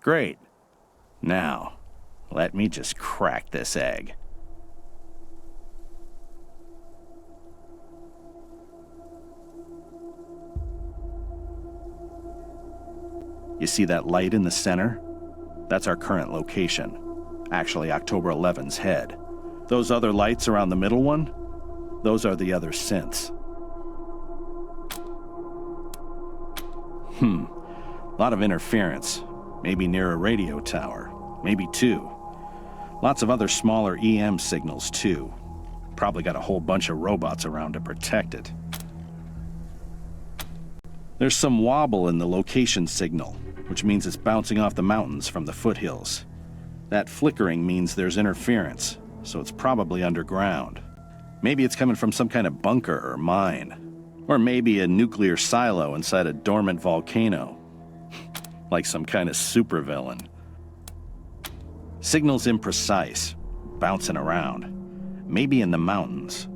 Great. Now, let me just crack this egg. You see that light in the center? That's our current location. Actually, October 11's head. Those other lights around the middle one? Those are the other synths. A lot of interference. Maybe near a radio tower. Maybe two. Lots of other smaller EM signals, too. Probably got a whole bunch of robots around to protect it. There's some wobble in the location signal, which means it's bouncing off the mountains from the foothills. That flickering means there's interference, so it's probably underground. Maybe it's coming from some kind of bunker or mine. Or maybe a nuclear silo inside a dormant volcano. Like some kind of supervillain. Signal's imprecise, bouncing around. Maybe in the mountains.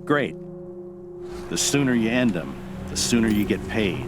Great. The sooner you end them, the sooner you get paid.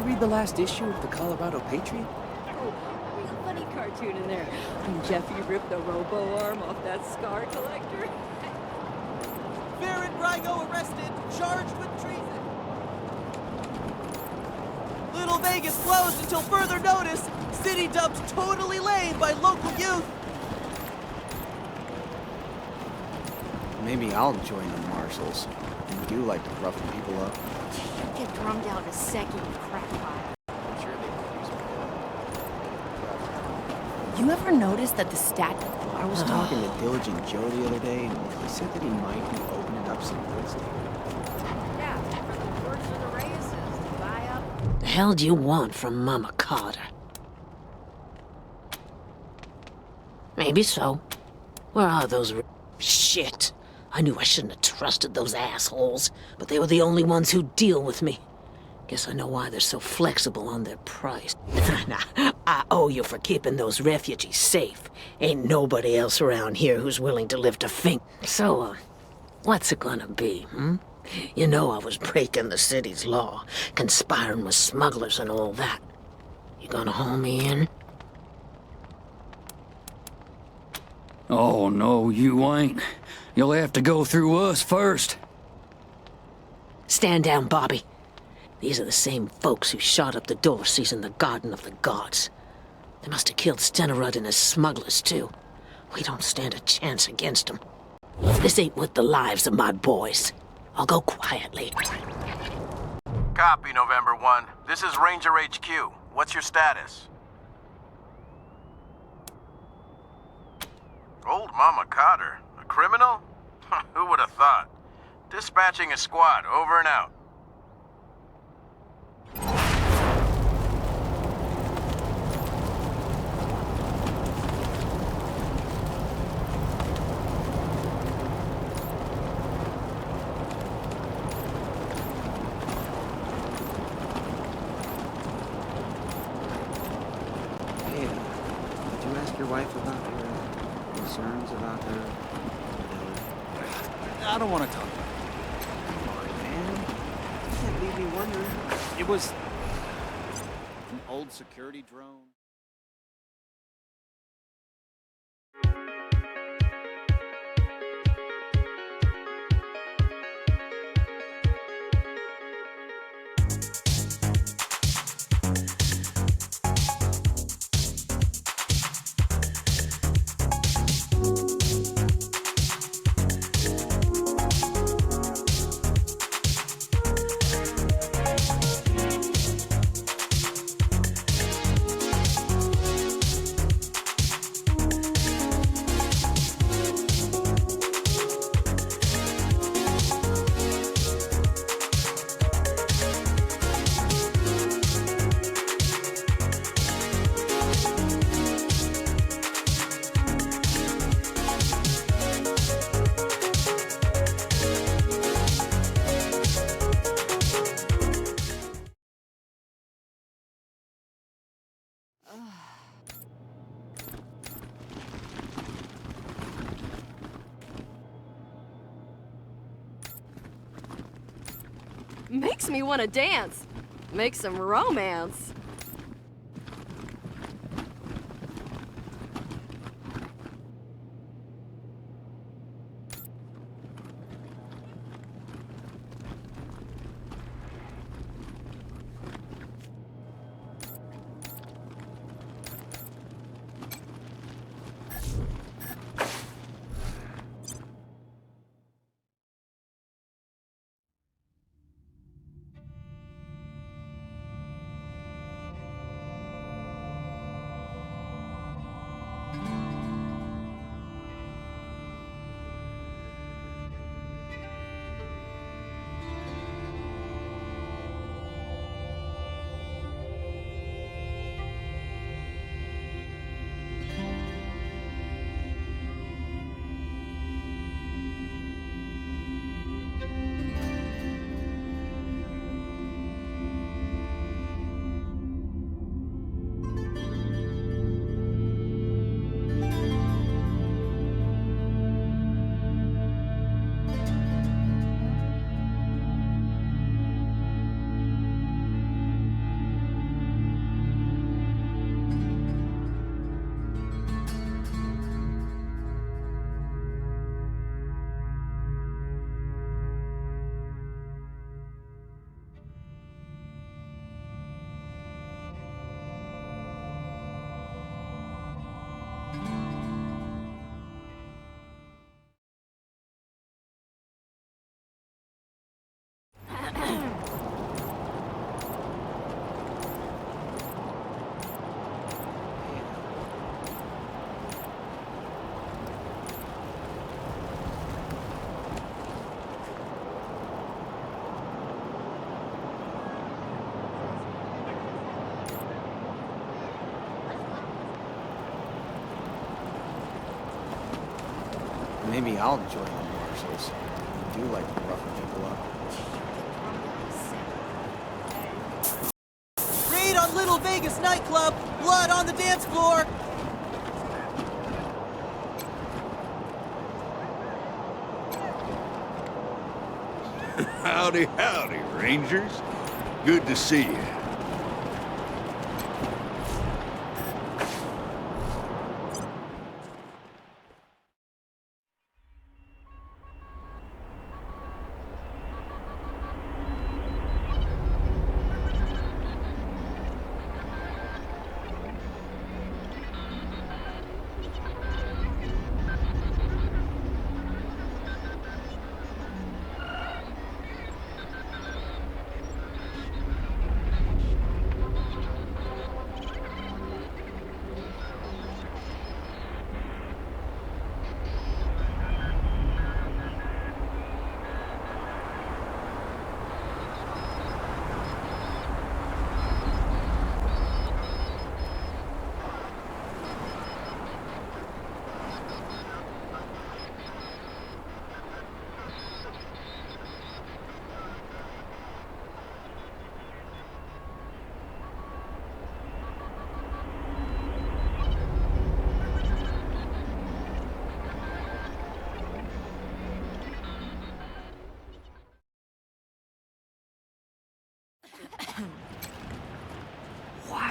read the last issue of the Colorado Patriot? Oh, real funny cartoon in there. When Jeffy ripped the robo-arm off that scar collector. Baron Rygo arrested, charged with treason. Little Vegas closed until further notice. City dumped totally lame by local youth. Maybe I'll join the marshals. You do like to roughen people up. You get drummed out in a second, you crackpot. I'm sure they could use me. You ever notice that the stat... I was talking to Diligent Joe the other day, and he said that he might be opening up some real estate. Yeah, for the works of the Reyes to buy up. The hell do you want from Mama Carter? Maybe so. Where are those shit? I knew I shouldn't have trusted those assholes, but they were the only ones who'd deal with me. Guess I know why they're so flexible on their price. Nah, I owe you for keeping those refugees safe. Ain't nobody else around here who's willing to lift a finger. So, what's it gonna be, hmm? You know I was breaking the city's law, conspiring with smugglers and all that. You gonna haul me in? Oh, no, you ain't. You'll have to go through us first. Stand down, Bobby. These are the same folks who shot up the Dorseys in the Garden of the Gods. They must have killed Stenerud and his smugglers, too. We don't stand a chance against them. This ain't worth the lives of my boys. I'll go quietly. Copy, November 1. This is Ranger HQ. What's your status? Old Mama Cotter? A criminal? Who would have thought? Dispatching a squad, over and out. Hey, did you ask your wife about your concerns about her? I don't want to talk. Come on, man. You can't leave me wondering. It was an old security drone. Makes me want to dance. Make some romance. Maybe I'll join the marshals. I do like roughing people up. Raid on Little Vegas nightclub! Blood on the dance floor! Howdy, howdy, Rangers. Good to see you.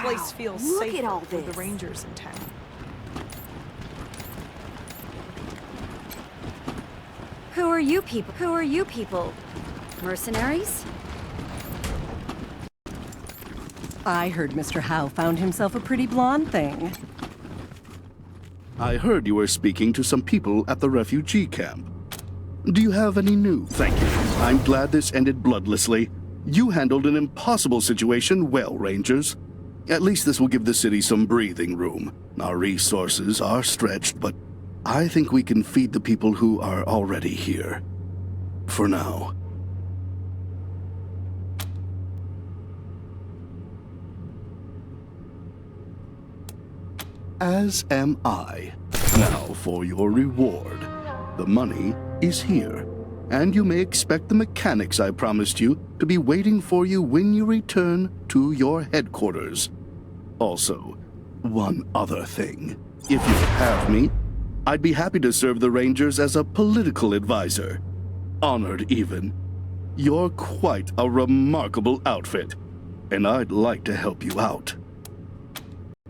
Place feels look safer at all with the this. Rangers in town. Who are you people? Who are you people? Mercenaries? I heard Mr. Howe found himself a pretty blonde thing. I heard you were speaking to some people at the refugee camp. Do you have any news? Thank you. I'm glad this ended bloodlessly. You handled an impossible situation well, Rangers. At least this will give the city some breathing room. Our resources are stretched, but I think we can feed the people who are already here. For now. As am I. Now for your reward. The money is here, and you may expect the mechanics I promised you to be waiting for you when you return to your headquarters. Also, one other thing. If you have me, I'd be happy to serve the Rangers as a political advisor. Honored, even. You're quite a remarkable outfit, and I'd like to help you out.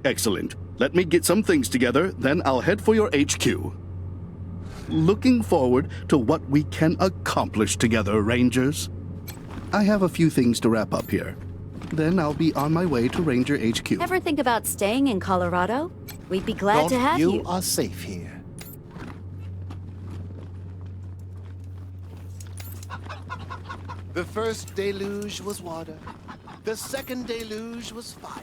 Excellent. Let me get some things together, then I'll head for your HQ. Looking forward to what we can accomplish together, Rangers. I have a few things to wrap up here. Then I'll be on my way to Ranger HQ. Ever think about staying in Colorado? We'd be glad to have you. You are safe here. The first deluge was water. The second deluge was fire.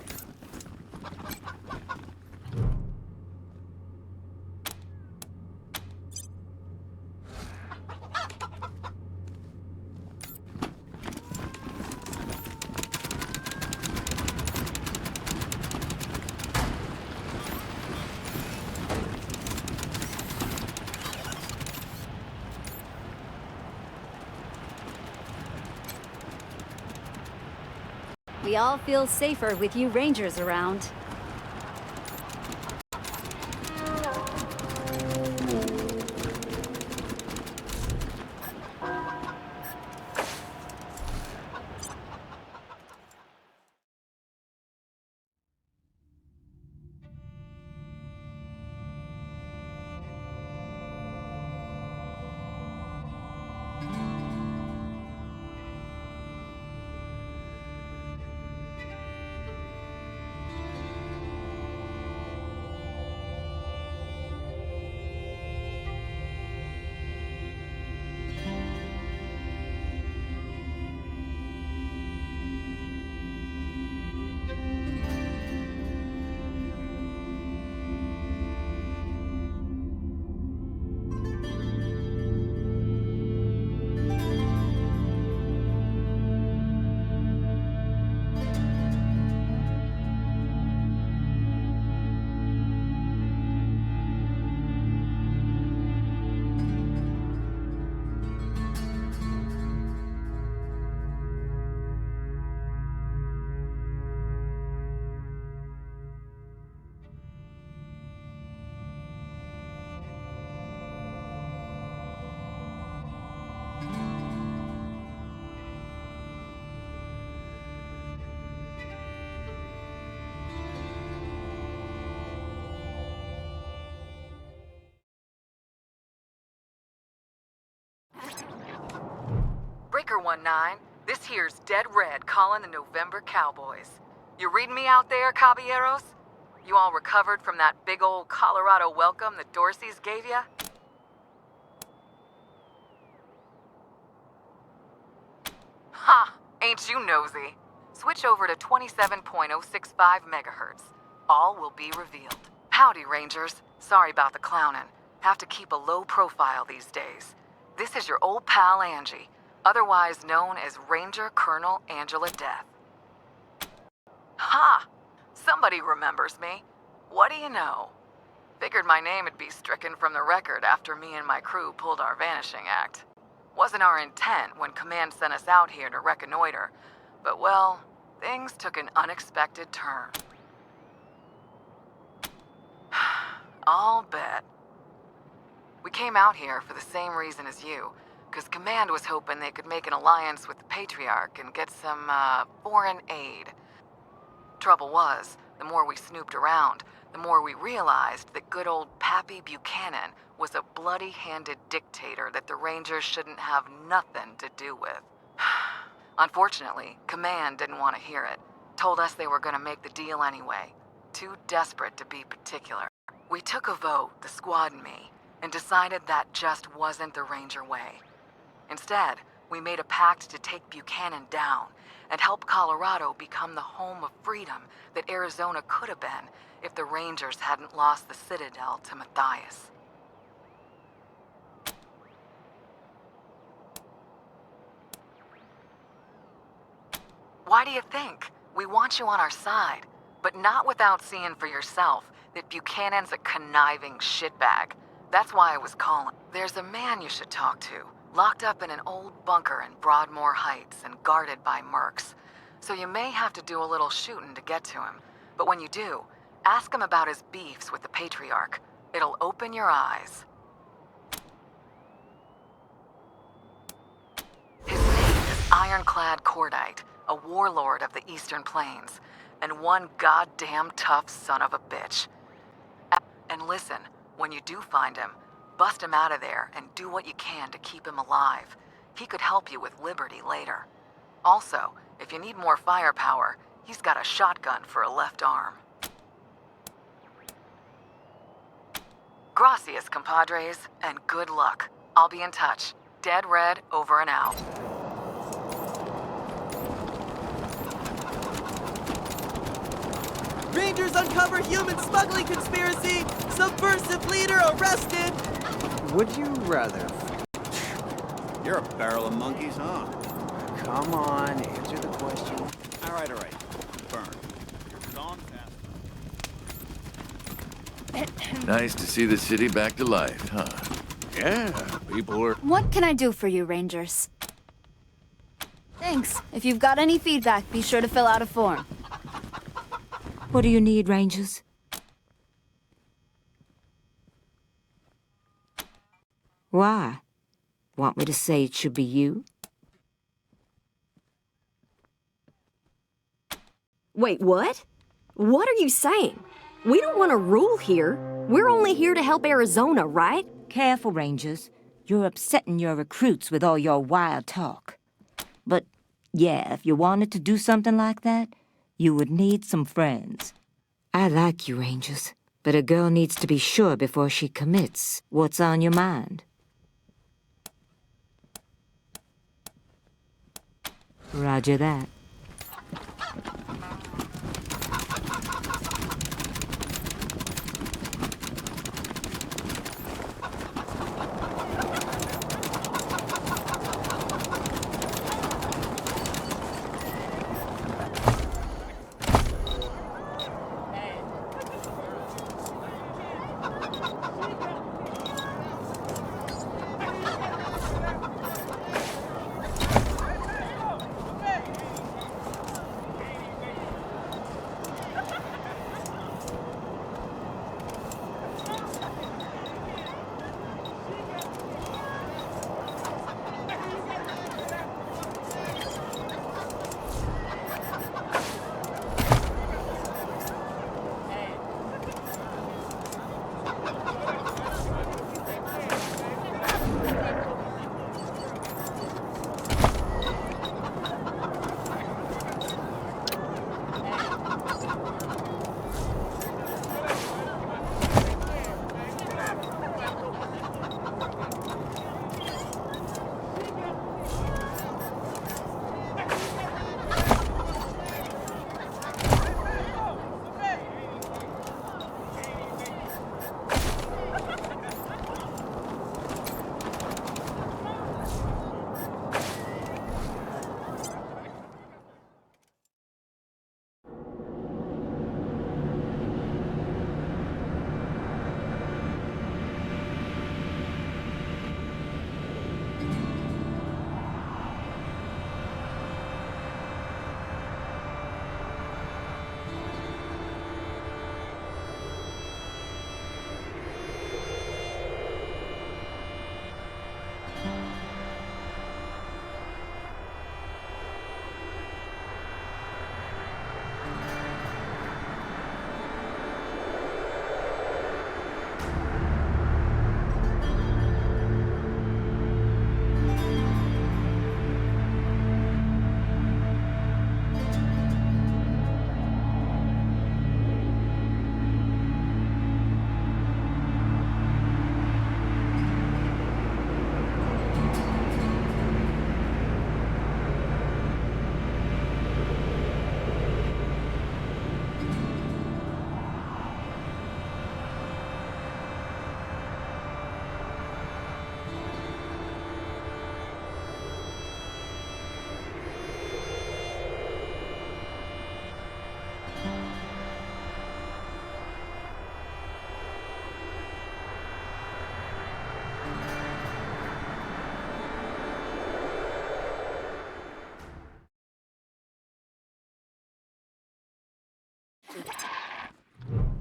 We all feel safer with you Rangers around. Anchor 19. This here's Dead Red calling the November Cowboys. You reading me out there, caballeros? You all recovered from that big old Colorado welcome the Dorseys gave ya? Ha! Ain't you nosy? Switch over to 27.065 megahertz. All will be revealed. Howdy, Rangers. Sorry about the clowning. Have to keep a low profile these days. This is your old pal Angie, otherwise known as Ranger Colonel Angela Death. Ha! Somebody remembers me. What do you know? Figured my name would be stricken from the record after me and my crew pulled our vanishing act. Wasn't our intent when Command sent us out here to reconnoiter, but well, things took an unexpected turn. I'll bet. We came out here for the same reason as you, because Command was hoping they could make an alliance with the Patriarch and get some, foreign aid. Trouble was, the more we snooped around, the more we realized that good old Pappy Buchanan was a bloody-handed dictator that the Rangers shouldn't have nothing to do with. Unfortunately, Command didn't want to hear it. Told us they were going to make the deal anyway. Too desperate to be particular. We took a vote, the squad and me, and decided that just wasn't the Ranger way. Instead, we made a pact to take Buchanan down and help Colorado become the home of freedom that Arizona could have been if the Rangers hadn't lost the Citadel to Matthias. Why do you think? We want you on our side, but not without seeing for yourself that Buchanan's a conniving shitbag. That's why I was calling. There's a man you should talk to, locked up in an old bunker in Broadmoor Heights and guarded by mercs. So you may have to do a little shooting to get to him. But when you do, ask him about his beefs with the Patriarch. It'll open your eyes. His name is Ironclad Cordite, a warlord of the Eastern Plains, and one goddamn tough son of a bitch. And listen, when you do find him, bust him out of there and do what you can to keep him alive. He could help you with Liberty later. Also, if you need more firepower, he's got a shotgun for a left arm. Gracias, compadres, and good luck. I'll be in touch. Dead Red, over and out. Rangers uncover human smuggling conspiracy! Subversive leader arrested! Would you rather? You're a barrel of monkeys, huh? Come on, answer the question. All right. Burn. You're gone fast. Nice to see the city back to life, huh? Yeah, people are... What can I do for you, Rangers? Thanks. If you've got any feedback, be sure to fill out a form. What do you need, Rangers? Why? Want me to say it should be you? Wait, what? What are you saying? We don't want to rule here. We're only here to help Arizona, right? Careful, Rangers. You're upsetting your recruits with all your wild talk. But, yeah, if you wanted to do something like that, you would need some friends. I like you, Rangers, but a girl needs to be sure before she commits. What's on your mind? Roger that.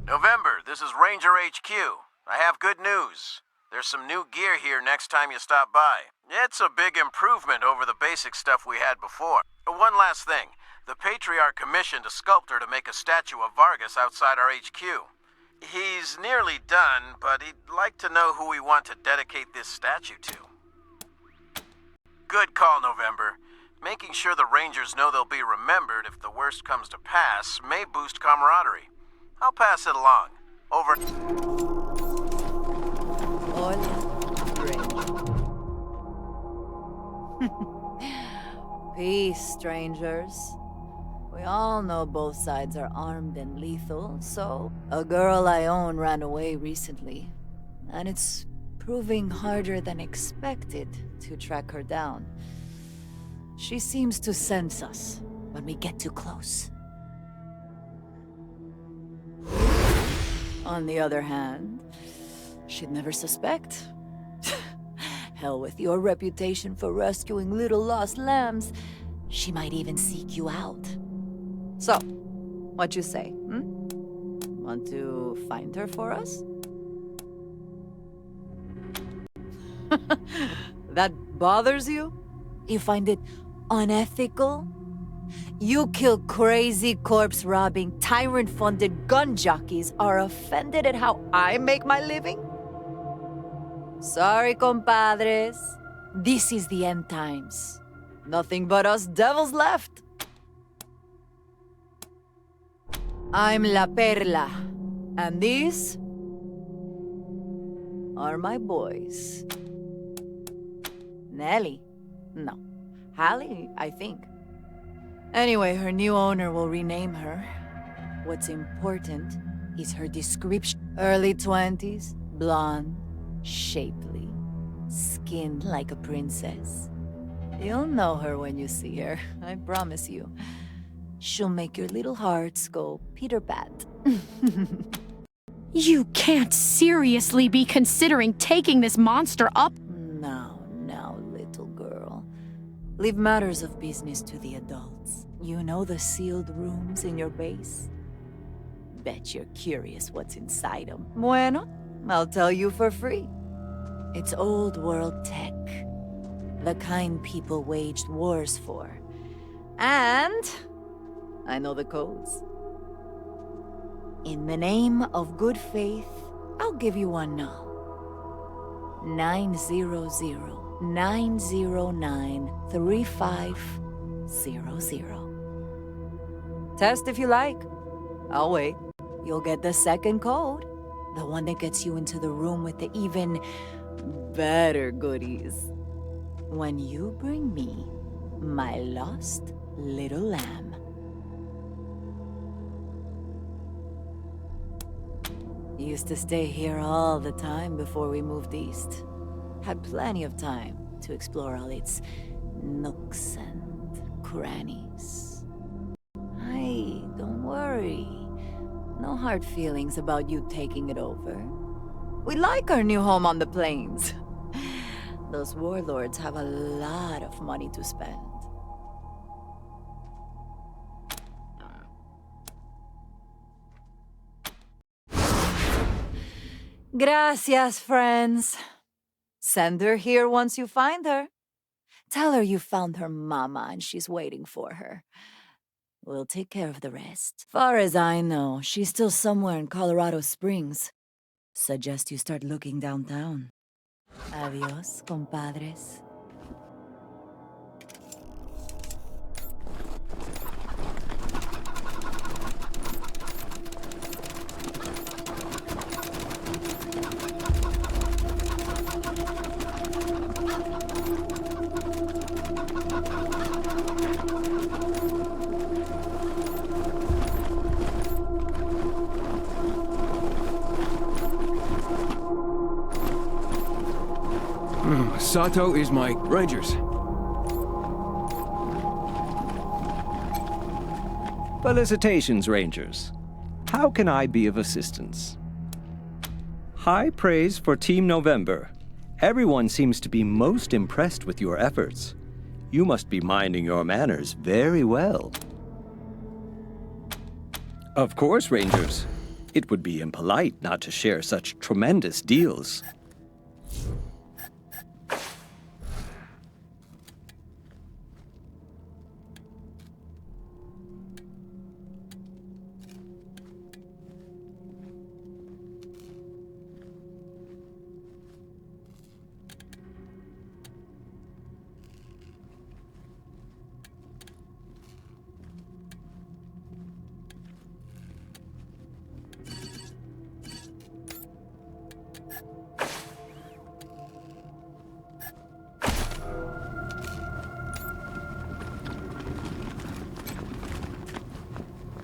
November, this is Ranger HQ. I have good news. There's some new gear here next time you stop by. It's a big improvement over the basic stuff we had before. One last thing. The Patriarch commissioned a sculptor to make a statue of Vargas outside our HQ. He's nearly done, but he'd like to know who we want to dedicate this statue to. Good call, November. Making sure the Rangers know they'll be remembered if the worst comes to pass may boost camaraderie. I'll pass it along. Over. Hola, peace, strangers. We all know both sides are armed and lethal, so a girl I own ran away recently, and it's proving harder than expected to track her down. She seems to sense us when we get too close. On the other hand, she'd never suspect. Hell with your reputation for rescuing little lost lambs, she might even seek you out. So, what you say, Want to find her for us? That bothers you? You find it unethical? You kill crazy corpse-robbing, tyrant-funded gun jockeys are offended at how I make my living? Sorry, compadres. This is the end times. Nothing but us devils left. I'm La Perla, and these are my boys. Nelly? No. Hallie, I think. Anyway, her new owner will rename her. What's important is her description. Early 20s, blonde, shapely, skin like a princess. You'll know her when you see her, I promise you. She'll make your little hearts go Peter-Pat. You can't seriously be considering taking this monster up? Now, little girl. Leave matters of business to the adults. You know the sealed rooms in your base? Bet you're curious what's inside them. Bueno, I'll tell you for free. It's old world tech. The kind people waged wars for. And I know the codes. In the name of good faith, I'll give you one now. 900-909-3500. Test if you like. I'll wait. You'll get the second code. The one that gets you into the room with the even better goodies. When you bring me my lost little lamb. Used to stay here all the time before we moved east. Had plenty of time to explore all its nooks and crannies. Hey, don't worry. No hard feelings about you taking it over. We like our new home on the plains. Those warlords have a lot of money to spend. Gracias, friends. Send her here once you find her. Tell her you found her mama and she's waiting for her. We'll take care of the rest. Far as I know, she's still somewhere in Colorado Springs. Suggest you start looking downtown. Adios, compadres. Sato is my Rangers. Felicitations, Rangers. How can I be of assistance? High praise for Team November. Everyone seems to be most impressed with your efforts. You must be minding your manners very well. Of course, Rangers. It would be impolite not to share such tremendous deals.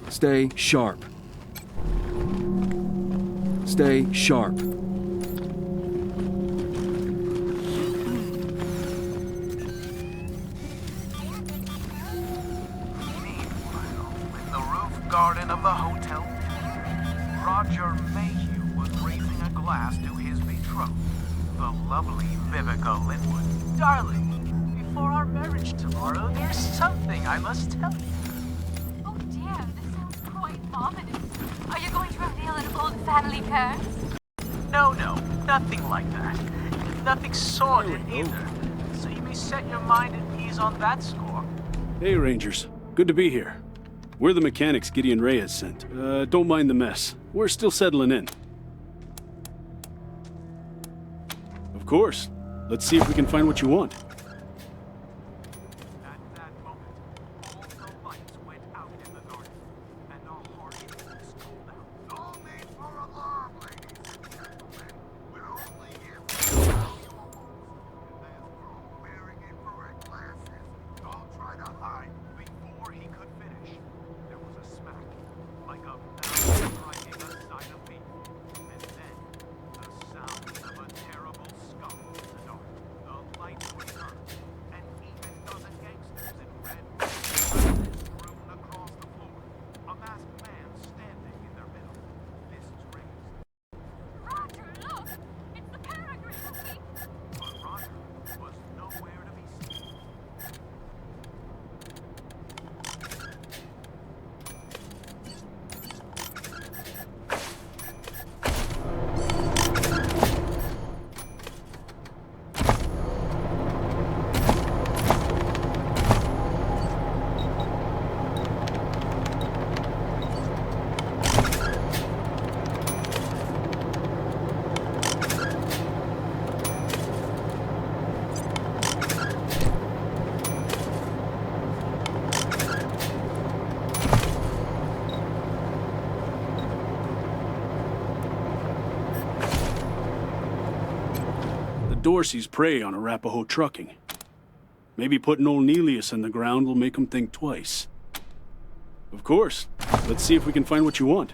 Stay sharp. Stay sharp. The roof garden of the hotel. Roger Mayhew was raising a glass to his betrothed, the lovely Vivica Linwood. Darling, before our marriage tomorrow, there's something I must tell you. Oh dear, this sounds quite ominous. Are you going to reveal an old family curse? No, nothing like that. Nothing sordid either. So you may set your mind at ease on that score. Hey, Rangers. Good to be here. We're the mechanics Gideon Ray has sent. Don't mind the mess. We're still settling in. Of course. Let's see if we can find what you want. Dorsey's prey on Arapaho trucking. Maybe putting old Nelius in the ground will make him think twice. Of course. Let's see if we can find what you want.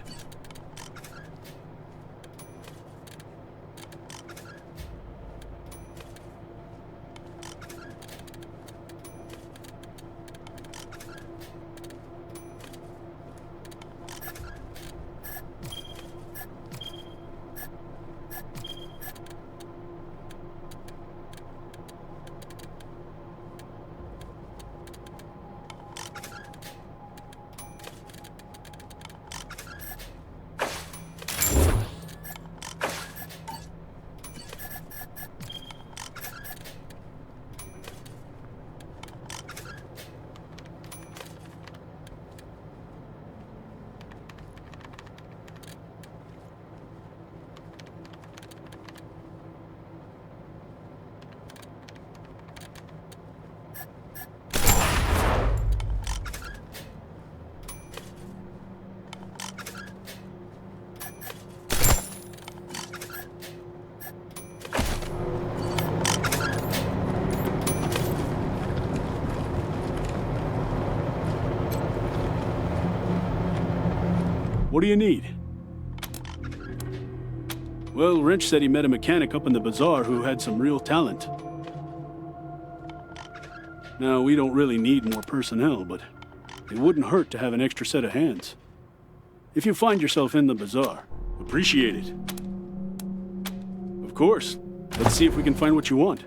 What do you need? Well, Wrench said he met a mechanic up in the bazaar who had some real talent. Now, we don't really need more personnel, but it wouldn't hurt to have an extra set of hands. If you find yourself in the bazaar, appreciate it. Of course. Let's see if we can find what you want.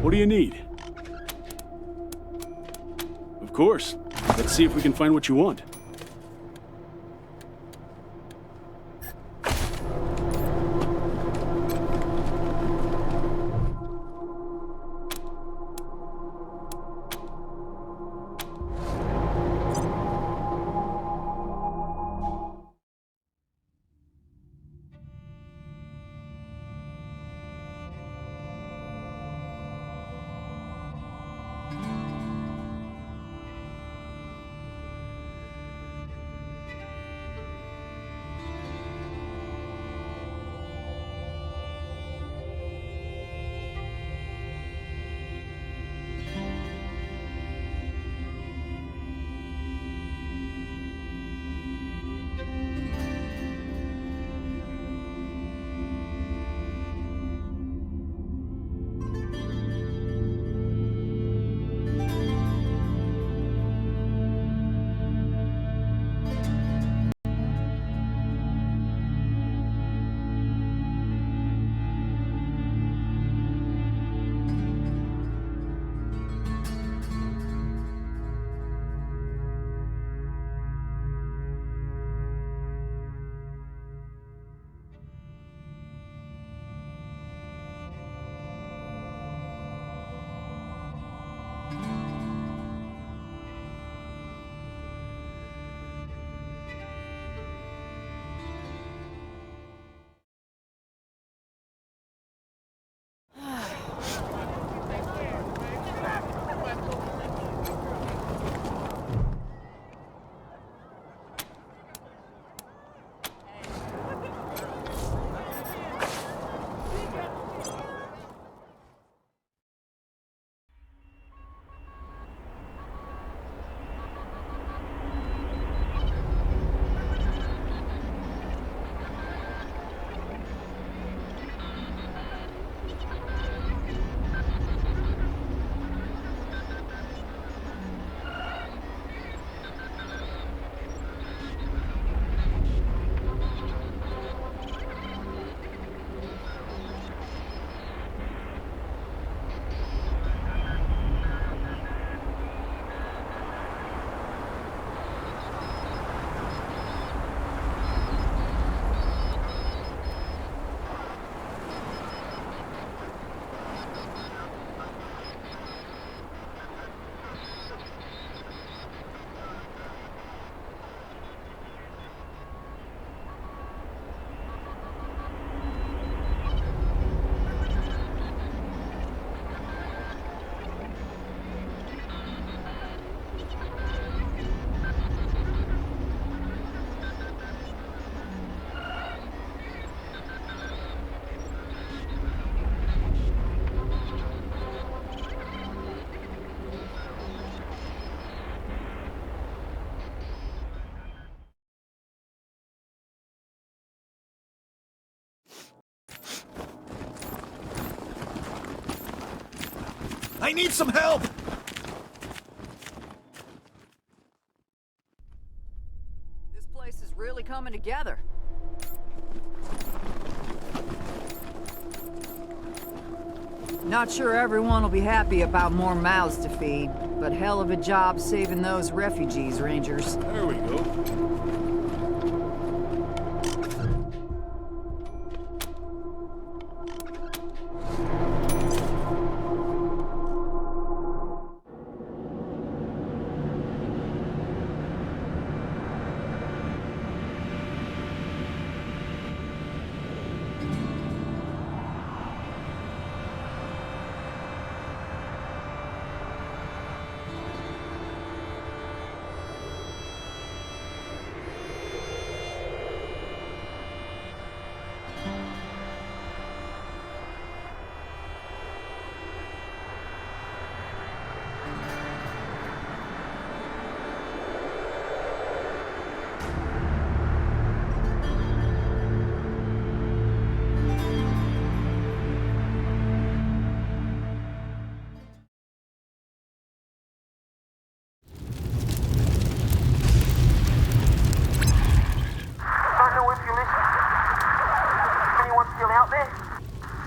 What do you need? Of course. Let's see if we can find what you want. I need some help! This place is really coming together. Not sure everyone will be happy about more mouths to feed, but hell of a job saving those refugees, Rangers. There we go.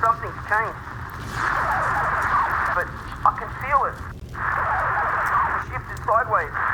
Something's changed. But feel it. Shifted sideways.